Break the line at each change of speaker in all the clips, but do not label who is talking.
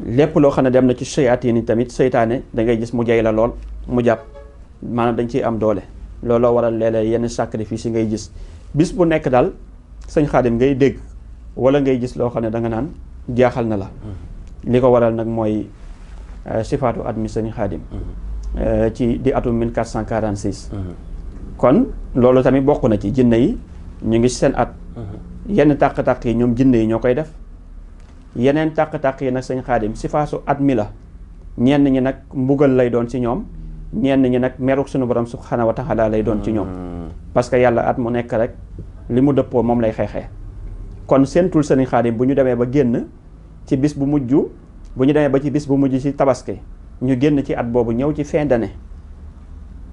lépp loo xam ne dem na ci seytaane tamit seytaane da ngay gis mu jay la lool mu jàpp maanaam dañ ciy am doole looloo waral léeg-léeg yenn sacrifice yi ngay gis bis bu nekk daal sëñ Xaadim ngay dégg wala ngay gis loo xam ne da nga naan jaaxal na la li ko waral nag mooy sifaatu at mi sëñ Xaadim ci di atum 1446 kon loolu tamit bokk na ci jinne yi ñu ngi seen at yenn tàq-tàq yi ñoom jinne yi ñoo koy def yeneen tàq-tàq yi nag sëñ Xaadim sifaasu at mi la ñenn ñi nag mbugal lay doon ci ñoom ñenn ñi nag meruk suñu borom subhanahu wa taala lay doon ci ñoom parce que yàlla at mu nekk rek li mu dëppoo moom lay xeexee kon seentul sëñ Xaadim bu ñu demee ba génn ci bis bu mujj bu ñu demee ba ci bis bu mujj ci tabaski ñu génn ci at boobu ñëw ci fin d'année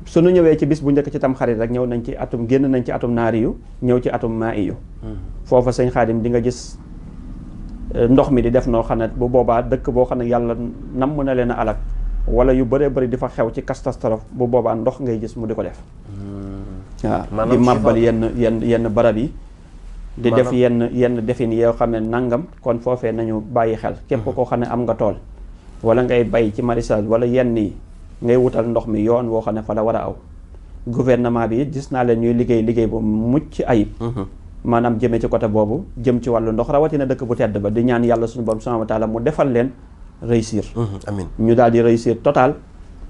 suñu ñëwee ci bis bu njëkk ci tam xarit rek ñëw nañ ci atum génn nañ ci atum naari yu ñëw ci atum maa iyu foofa sëñ Xaadim di nga gis ndox mi di def noo xam ne bu boobaa dëkk boo xam ne yàlla nam na leen a alak wala yu bëree bëri di fa xew ci catastrophe bu boobaa ndox ngay gis mu di ko def waaw di màbbal yenn barab yi di def yenn defin yoo xam ne nangam kon foofee nañu bàyyi xel képp koo xam ne am nga tool wala ngay bay ci maraîchage wala yenn yi ngay wutal ndox mi yoon woo xam ne fa la war a aw gouvernement bi gis naa leen ñuy liggéey bu mucc ayib maanaam jëmee ci côté boobu jëm ci wàllu ndox rawatina dëkk bu tedd ba di ñaan yàlla suñu borom subhanahu wa taala mu defal leen réussir
amiin
ñu daal di réussir total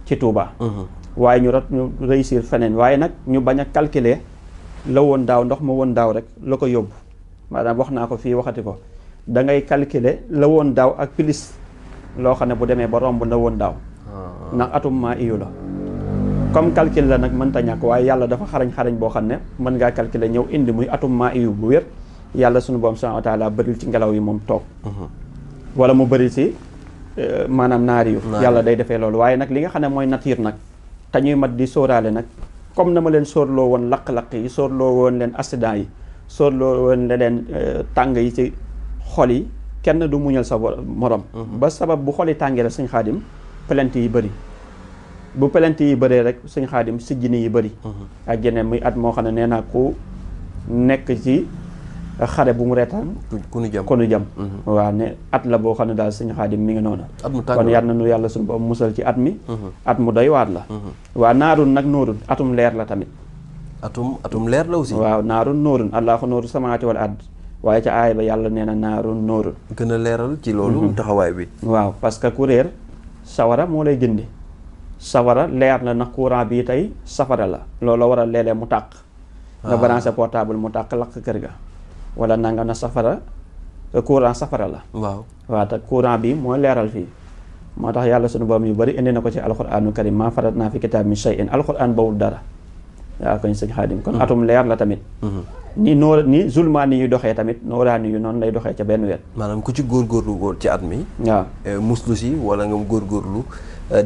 ci Touba waaye ñu réussir feneen waaye nag ñu bañ a calculer la woon daaw ndox ma woon daaw rek la ko yóbbu maanaam wax naa ko fii waxati ko da ngay calculer la woon daaw ak plus loo xam ne bu demee ba romb la woon daaw ndax atum maa iyu la comme calcul la nag mënta ñàkk waaye yàlla dafa xarañ boo xam ne mën ngaa calculer ñëw indi muy atum maa iyu bu wér yàlla suñu borom subhanahu wa taala bëril ci ngelaw yi moom toog wala mu bëril ci maanaam naari yu yàlla day defee loolu waaye nag li nga xam ne mooy nature nag te ñuy mat di sóoraale nag comme na ma leen sóorloo woon lakk-lakk yi sóorloo woon leen accident yi sóorloo woon leen tàng yi ci xol yi kenn du muñal sa morom ba sabab bu xol yi tàngee rek sëñ Xaadim plainte yi bëri bu plainte yi bëree rek sëñ Xaadim sijjini yi bëri ak jeneen muy at moo xam ne nee naa ku nekk ci xare bu mu reetaan ku nu jam waaw ne at la boo xam ne daal sëñ Xaadim mi ngi noonu kon yal na nu yàlla suñu borom musal ci at mi at mu doy waat la waaw naarun nag nóorun atum leer la tamit
atum leer la aussi
waaw naarun nóorun allaahu nóoru samawaati wal ard waaye ca aaya ba yàlla nee na naarun nóorun
gën a leeral ci loolu taxawaay bi
waaw parce que ku réer sawara moo lay gindi sawara leer la ndax courant bii tey safara la loolu waral léeg-léeg mu tàq nga branché portable mu tàq lakk kër ga wala nanga na safara courant safara la waaw te courant bi moo leeral fii moo tax yàlla sunu borom yu bari indi na ko ci alquranu karim maa farat naa fi kitaab min shay'in alquran bawul dara waaw koñ sëñ Xaadim kon atum leer la tamit ni zulmaani yu doxee tamit nooraani yu noonu lay doxee ca benn wet
maanaam ku ci góorgóorlu woon ci at mi
waaw
muslu si wala nga góorgóorlu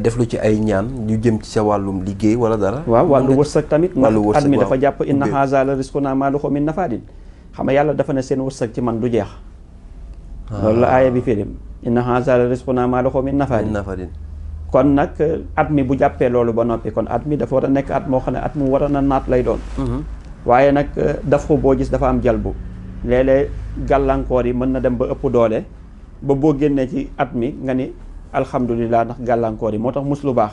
def lu ci ay ñaan ñu jëm ci sa wàllum liggéey wala dara
waaw wàllu wërsëg tamit ndax at mi dafa jàpp inna haza la rizquna ma lahu min nafadin xam nga yàlla dafa ne seen wërsëg ci man du jeex loolu la aaya bi firim inna haza la rizquna ma lahu min nafadin kon nag at mi bu jàppee loolu ba noppi kon at mi dafa war a nekk at moo xam ne at mu war a na naat lay doon waaye nag daf ko boo gis dafa am jalbu léeg-léeg gàllankoor yi mën na dem ba ëpp doole ba boo génnee ci at mi nga ni alhamdulilah ndax gàllankoor yi moo tax mus lu baax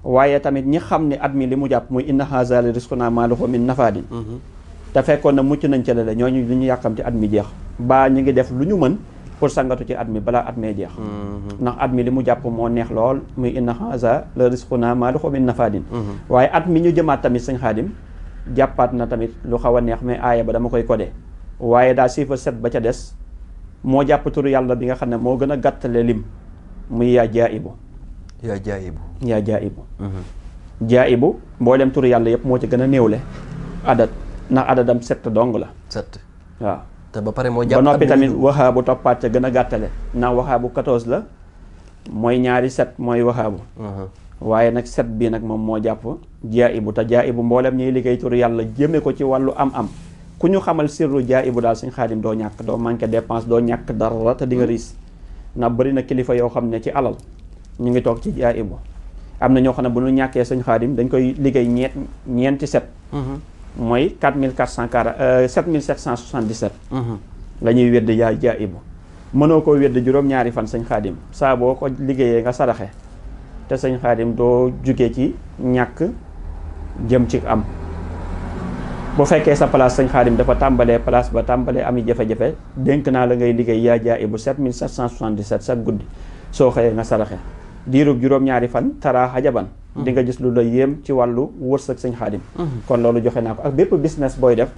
waaye tamit ñi xam ne at mi li mu jàpp muy inna haza la rizquna ma lahu min nafadin te fekkoon na mucc nañ ca la ñooñu lu ñu yàkkamti at mi jeex baa ñu ngi def lu ñu mën pour sangatu ci at mi balaa at mee jeex ndax at mi li mu jàpp moo neex lool muy inna haza la rizquna ma lahu min nafadin waaye at mi ñu jëmaat tamit sëñ Xaadim jàppaat na tamit lu xaw a neex mais aaya ba dama koy codé waaye daa chiffre 7 ba ca des moo jàpp turu yàlla bi nga xam ne moo gën a gàttale lim muy yaa jaa'ibu jaa'ibu mboolem turu yàlla yëpp moo ci gën a néewle adat ndax adadam 7 dong la
7
waaw
te ba pare moo jàpp
ba noppi tamit waxaabu toppaat ca gën a gàttale ndax waxaabu 14 la mooy ñaari 7 mooy waxaabu waaye nag 7 bii nag moom moo jàpp jaa'ibu te jaa'ibu mboolem ñuy liggéey turu yàlla jëme ko ci wàllu am-am ku ñu xamal sirru jaa'ibu daal sëñ Xaadim doo ñàkk doo manqué dépense doo ñàkk dara te di nga riis ndax bëri na kilifa yoo xam ne ci alal ñu ngi toog ci jaa'ibu am na ñoo xam ne bu ñu ñàkkee sëñ Xaadim dañ koy liggéey ñeenti 7 mooy 7477 la ñuy wedd jaa'ibu mënoo koo wedd juróom-ñaari fan sëñ Xaadim saa boo ko liggéeyee nga saraxe te sëñ Xaadim doo jóge ci ñàkk jëm ci am. bu fekkee sa place sëñ Xaadim dafa tàmbalee place ba tàmbalee ami jafe-jafe dénk naa la ngay liggéey yaa jaa ibu 7777 chaque guddi soo xëyee nga saraxe diirub juróom-ñaari fan taraa xajaban di nga gis lu la yéem ci wàllu wërsëg sëñ Xaadim kon loolu joxe naa ko ak bépp business booy def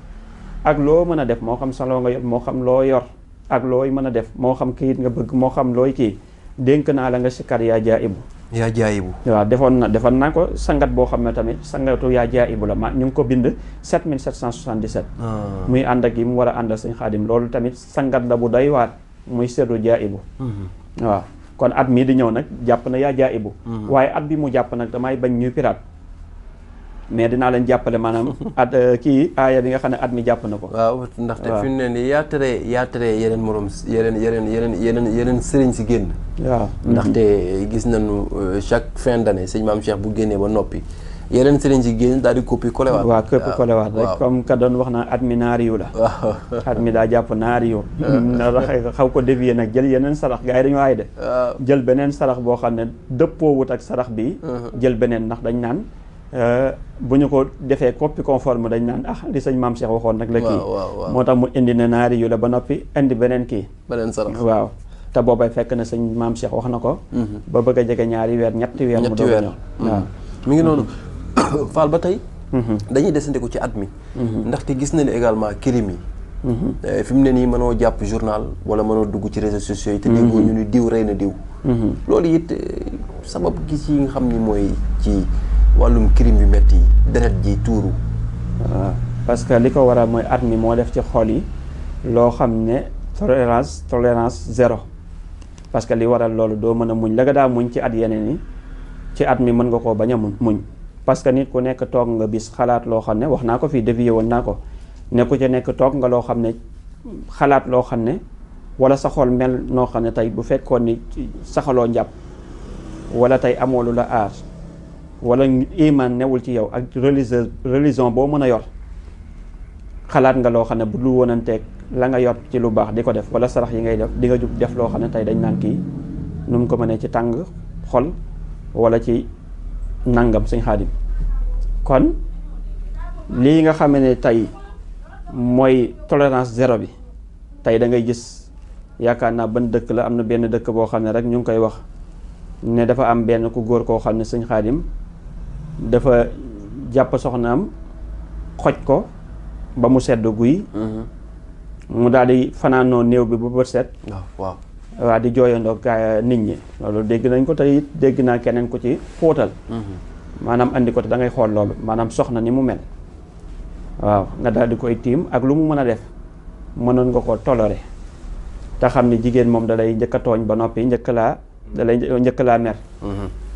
ak loo mën a def moo xam salon nga yor moo xam loo yor ak looy mën a def moo xam kayit nga bëgg moo xam looy kii dénk naa la nga sikkar yaa jaa ibu
yaa jaayibu
waaw defoon naa ko sangat boo xam ne tamit sangatu yaa jaayibu la ñu ngi ko bind 7777 muy ànd ak yi mu war a àndal sëñ Xaadim loolu tamit sangat la bu doy waat muy seddu jaayibu waaw kon at mii di ñëw nag jàpp na yaa jaayibu waaye at bi mu jàpp nag damay bañ ñuy piraat mais dinaa leen jàppale maanaam at kii aaya bi nga xam ne at mi jàpp na ko
waaw ndaxte fi mu ne nii yaa tere yeneen morom yeneen sëriñ si génn
waaw
ndaxte gis nañu chaque fin d'année sëñ Maam Cheikh bu génnee ba noppi yeneen sëriñ si génn daal di copie kolewaat
waaw képp kolewaat rek comme ka doon wax naa at mi naari yu la at mi daa jàpp naari yu xaw ko dévier nag jël yeneen sarax gars yi dañu waay de jël beneen sarax boo xam ne dëppoowut ak sarax bi jël beneen ndax dañ naan bu ñu ko defee copie conforme dañ naan li sëñ Maam Cheikh waxoon nag la kii moo tax mu indi ne naari yu la ba noppi indi beneen kii
beneen sarax
waaw te boobay fekk na sëñ Maam Cheikh wax na ko ba bëgg a jege ñaari weer ñetti weer mu doog a ñëw waaw
mi ngi noonu Fall ba tey dañuy desante ko ci at mi ndaxte gis na ne également kirim yi fi mu ne nii mënoo jàpp journal wala mënoo dugg ci réseaux sociaux yi te déggoo ñu ni diw rey na diw loolu it sabab gis yi nga xam ni mooy ci wàllum crime yu metti yi deret ji tuuru
waaw parce que li ko waral mooy at mi moo def ci xol yi loo xam ne tolérance zéro parce que li waral loolu doo mën a muñ la nga daa muñ ci at yeneen yi ci at mi mën nga koo bañ a muñ parce que nit ku nekk toog nga bis xalaat loo xam ne wax naa ko fii dévié woon naa ko ne ku ci nekk toog nga loo xam ne xalaat loo xam ne wala sa xol mel noo xam ne tey bu fekkoon ni saxaloo njàpp wala tey amoo lu la aar wala iman newul ci yow ak religion boo mën a yor xalaat nga loo xam ne bu dul wonanteeg la nga yor ci lu baax di ko def wala sarax yi ngay def di nga jug def loo xam ne tey dañ naan kii nu mu ko mënee ci tàng xol wala ci nangam sëñ Xaadim kon lii nga xam ne tey mooy tolérance zéro bi tey da ngay gis yaakaar naa ban dëkk la am na benn dëkk boo xam ne rek ñu ngi koy wax ne dafa am benn ku góor koo xam ne sëñ Xaadim dafa jàpp soxnaam xoj ko ba mu sedd guy mu daal di fanaanoo néew bi ba bët set waaw di jooyandoo gaa nit ñi loolu dégg nañ ko tey dégg naa keneen ku ci xóotal maanaam andi ko te da ngay xool loolu maanaam soxna ni mu mel waaw nga daal di koy tiim ak lu mu mën a def mënoon nga ko toléré te xam ne jigéen moom da lay njëkk a tooñ ba noppi njëkk laa mer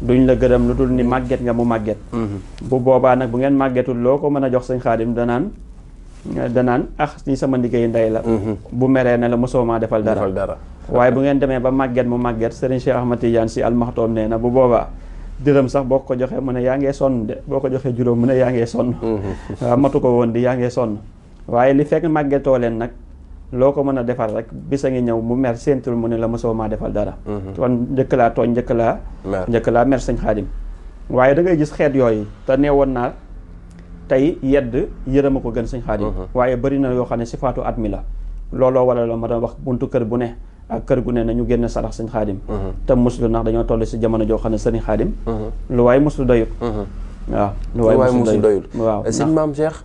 duñ la gërëm lu dul ni màgget nga mu màgget bu boobaa nag bu ngeen màggetul loo ko mën a jox sëñ Xaadim danaan ni sama liggéey ndey la bu meree ne la mosoo maa defal dara waaye bu ngeen demee ba màgget mu màgget Serigne Cheikh Ahmad Tidiane Sy Al Maktoum nee na bu boobaa dërëm sax boo ko joxee mu ne yaa ngee sonn de boo ko joxee juróom mu ne yaa ngee sonn waaw matu ko woon di yaa ngee sonn waaye li fekk màggetoo leen nag loo ko mën a defal rek bisa ngi ñëw mu mer séentul mu ne la mosoo maa defal dara kon njëkk laa tooñ njëkk laa mer sëñ Xaadim waaye da ngay gis xeet yooyu te nee woon naa tey yedd yërëma ko gën sëñ Xaadim waaye bëri na yoo xam ne si faatu at mi la looloo wala la ma doon wax buntu kër bu ne ak kër gu ne nañu génn sarax sëñ Xaadim te muslu ndax dañoo toll si jamono joo xam ne sëñ Xaadim lu waaye muslu doyut waaw lu waaye muslu doyut waaw
sëñ Maam Cheikh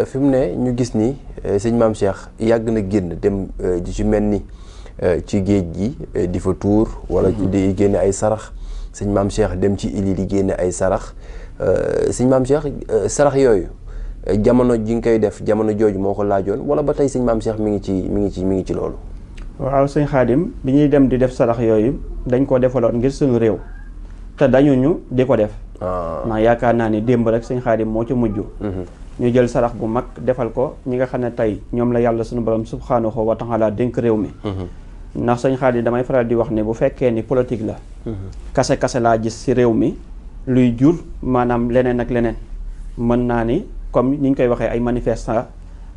fi mu ne ñu gis ni sëñ Maam Cheikh yàgg na génn dem di ci mel ni ci géej gi di fa tuur wala di génne ay sarax sëñ Maam Cheikh dem ci ili di génne ay sarax sëñ Maam Cheikh sarax yooyu jamono ji nga koy def jamono jooju moo ko laajoon wala ba tey sëñ Maam Cheikh mi ngi ci loolu
waaw sëñ Xaadim bi ñuy dem di def sarax yooyu dañ ko defaloon ngir suñu réew te dañuñu di ko def ndax yaakaar naa ni démb rek sëñ Xaadim moo ci mujj ñu jël sarax bu mag defal ko ñi nga xam ne tey ñoom la yàlla suñu borom subhaanahu wa taala dénk réew mi ndax sëñ Xaadim damay faral di wax ne bu fekkee ni politique la kase laa gis ci réew mi luy jur maanaam leneen ak leneen mën naa ni comme ni ñu koy waxee ay manifestant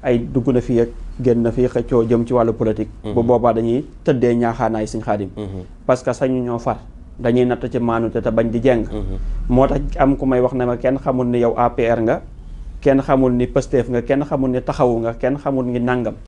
ay dugg na fii ak génn na fi xëccoo jëm ci wàllu politique. bu boobaa dañuy tëddee ñaaxaanaay sëñ Xaadim. parce que sañu ñoo far dañuy natt ci maanute te bañ di jeng. moo tax am ku may wax ne ma kenn xamul ni yow APR nga kenn xamul ni Pastef nga kenn xamul ni taxawu nga kenn xamul ni nangam.